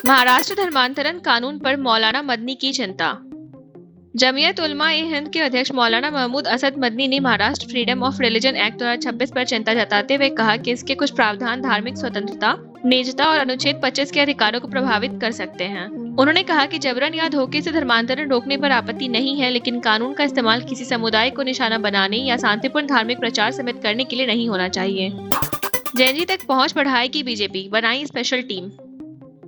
महाराष्ट्र धर्मांतरण कानून पर मौलाना मदनी की चिंता। जमीयत उलमा ए हिंद के अध्यक्ष मौलाना महमूद असद मदनी ने Maharashtra freedom of religion act 2026 पर चिंता जताते हुए कहा कि इसके कुछ प्रावधान धार्मिक स्वतंत्रता, निजता और अनुच्छेद 25 के अधिकारों को प्रभावित कर सकते हैं। उन्होंने कहा कि जबरन या धोखे से धर्मांतरण रोकने पर आपत्ति नहीं है, लेकिन कानून का इस्तेमाल किसी समुदाय को निशाना बनाने या शांतिपूर्ण धार्मिक प्रचार समेत करने के लिए नहीं होना चाहिए। जैनजी तक पहुंच बढ़ाएगी बीजेपी, बनाई स्पेशल टीम।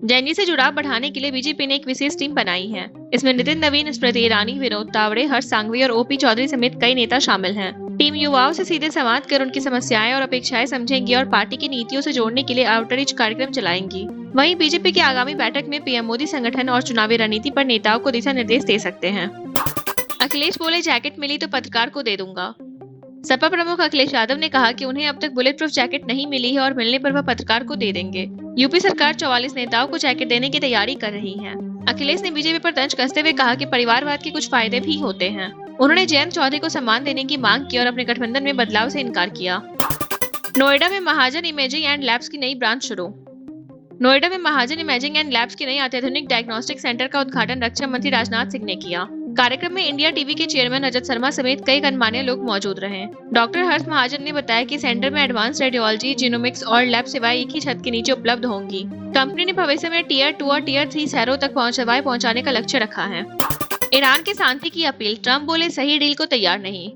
जैनजी से जुड़ाव बढ़ाने के लिए बीजेपी ने एक विशेष टीम बनाई है। इसमें नितिन नवीन, स्मृति ईरानी, विनोद तावड़े, हर्ष सांघवी और ओपी चौधरी समेत कई नेता शामिल हैं। टीम युवाओं से सीधे संवाद कर उनकी समस्याएं और अपेक्षाएं समझेंगी और पार्टी की नीतियों से जोड़ने के लिए आउटरीच कार्यक्रम चलाएंगी। वहीं बीजेपी की आगामी बैठक में पीएम मोदी संगठन और चुनावी रणनीति पर नेताओं को दिशा निर्देश दे सकते हैं। अखिलेश बोले, जैकेट मिली तो पत्रकार को दे दूंगा। सपा प्रमुख अखिलेश यादव ने कहा कि उन्हें अब तक बुलेट प्रूफ जैकेट नहीं मिली है और मिलने पर वह पत्रकार को दे देंगे। यूपी सरकार 44 नेताओं को जैकेट देने की तैयारी कर रही है। अखिलेश ने बीजेपी पर तंज कसते हुए कहा कि परिवारवाद के कुछ फायदे भी होते हैं। उन्होंने जयंत चौधरी को सम्मान देने की मांग की और अपने गठबंधन में बदलाव से इनकार किया। नोएडा में महाजन इमेजिंग एंड लैब्स की नई ब्रांच शुरू। नोएडा में महाजन इमेजिंग एंड लैब्स की नई अत्याधुनिक डायग्नोस्टिक सेंटर का उद्घाटन रक्षा मंत्री राजनाथ सिंह ने किया। कार्यक्रम में इंडिया टीवी के चेयरमैन रजत शर्मा समेत कई गणमान्य लोग मौजूद रहे। डॉक्टर हर्ष महाजन ने बताया कि सेंटर में एडवांस रेडियोलॉजी, जीनोमिक्स और लैब सेवाएं एक ही छत के नीचे उपलब्ध होंगी। कंपनी ने भविष्य में टियर 2 और टियर 3 शहरों तक सेवाएं पहुंचाने का लक्ष्य रखा है। ईरान की शांति की अपील, ट्रंप बोले सही डील को तैयार नहीं।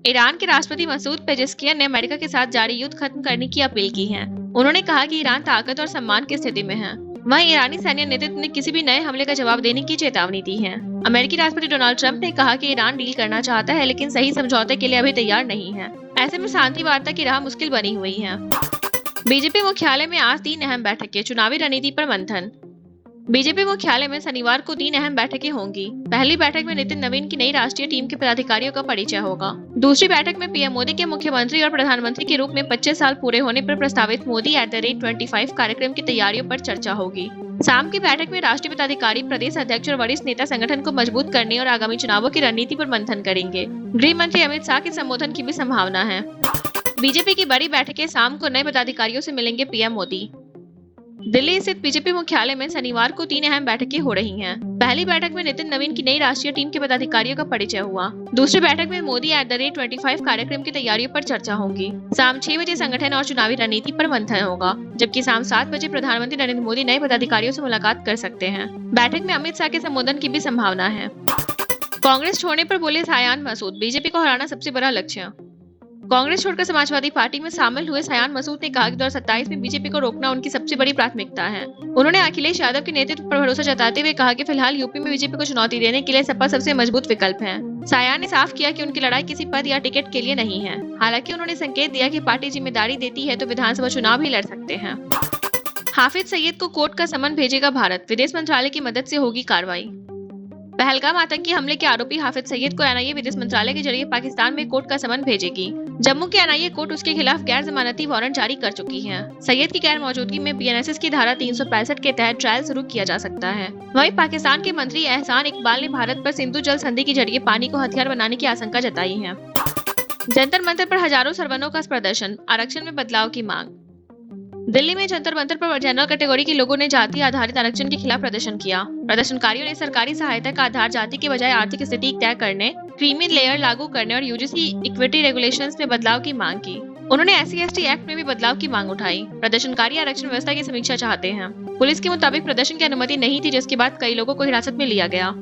ईरान के राष्ट्रपति मसूद पेजेस्कियन ने अमेरिका के साथ जारी युद्ध खत्म करने की अपील की है। उन्होंने कहा कि ईरान ताकत और सम्मान की स्थिति में है। वहीं ईरानी सैन्य नेतृत्व ने किसी भी नए हमले का जवाब देने की चेतावनी दी है। अमेरिकी राष्ट्रपति डोनाल्ड ट्रंप ने कहा कि ईरान डील करना चाहता है, लेकिन सही समझौते के लिए अभी तैयार नहीं है। ऐसे में शांति वार्ता की राह मुश्किल बनी हुई है। बीजेपी मुख्यालय में आज 3 अहम बैठकें, चुनावी रणनीति पर मंथन। बीजेपी मुख्यालय में शनिवार को 3 अहम बैठकें होंगी। पहली बैठक में नितिन नवीन की नई राष्ट्रीय टीम के पदाधिकारियों का परिचय होगा। दूसरी बैठक में पीएम मोदी के मुख्यमंत्री और प्रधानमंत्री के रूप में 25 साल पूरे होने पर प्रस्तावित मोदी @25 कार्यक्रम की तैयारियों पर चर्चा होगी। शाम की बैठक में राष्ट्रीय पदाधिकारी, प्रदेश अध्यक्ष और वरिष्ठ नेता संगठन को मजबूत करने और आगामी चुनावों की रणनीति पर मंथन करेंगे। गृह मंत्री अमित शाह के संबोधन की भी संभावना है। बीजेपी की बड़ी बैठकें, शाम को नए पदाधिकारियों से मिलेंगे पीएम मोदी। दिल्ली स्थित बीजेपी मुख्यालय में शनिवार को 3 अहम बैठकें हो रही हैं। पहली बैठक में नितिन नवीन की नई राष्ट्रीय टीम के पदाधिकारियों का परिचय हुआ। दूसरी बैठक में मोदी @25 कार्यक्रम की तैयारियों पर चर्चा होगी। शाम 6 बजे संगठन और चुनावी रणनीति पर मंथन होगा, जबकि शाम 7 बजे प्रधानमंत्री नरेंद्र मोदी नए पदाधिकारियों से मुलाकात कर सकते हैं। बैठक में अमित शाह के संबोधन की भी संभावना है। कांग्रेस छोड़ने पर बोले सयान मसूद, बीजेपी को हराना सबसे बड़ा लक्ष्य। कांग्रेस छोड़कर समाजवादी पार्टी में शामिल हुए सयान मसूद ने कहा कि 2027 में बीजेपी को रोकना उनकी सबसे बड़ी प्राथमिकता है। उन्होंने अखिलेश यादव के नेतृत्व पर भरोसा जताते हुए कहा कि फिलहाल यूपी में बीजेपी को चुनौती देने के लिए सपा सबसे मजबूत विकल्प है। सयान ने साफ किया कि उनकी लड़ाई किसी पद या टिकट के लिए नहीं है। हालांकि उन्होंने संकेत दिया कि पार्टी जिम्मेदारी देती है तो विधानसभा चुनाव भी लड़ सकते हैं। हाफिज सईद को कोर्ट का समन भेजेगा भारत, विदेश मंत्रालय की मदद से होगी कार्रवाई। पहलगाम आतंकी हमले के आरोपी हाफिज सईद को एनआईए विदेश मंत्रालय के जरिए पाकिस्तान में कोर्ट का समन भेजेगी। जम्मू की एनआईए कोर्ट उसके खिलाफ गैर जमानती वारंट जारी कर चुकी है। सईद की गैर मौजूदगी में बीएनएसएस की धारा 365 के तहत ट्रायल शुरू किया जा सकता है। वहीं पाकिस्तान के मंत्री एहसान इकबाल ने भारत पर सिंधु जल संधि के जरिए पानी को हथियार बनाने की आशंका जताई है। जंतर मंतर पर हजारों सरवनों का प्रदर्शन, आरक्षण में बदलाव की मांग। दिल्ली में जंतर मंतर पर जनरल कैटेगरी के लोगों ने जाति आधारित आरक्षण के खिलाफ प्रदर्शन किया। प्रदर्शनकारियों ने सरकारी सहायता का आधार जाति के बजाय आर्थिक स्थिति तय करने, क्रीमी लेयर लागू करने और यूजीसी इक्विटी रेगुलेशंस में बदलाव की मांग की। उन्होंने SC/ST एक्ट में भी बदलाव की मांग उठाई। प्रदर्शनकारी आरक्षण व्यवस्था की समीक्षा चाहते हैं। पुलिस के मुताबिक प्रदर्शन की अनुमति नहीं थी, जिसके बाद कई लोगों को हिरासत में लिया गया।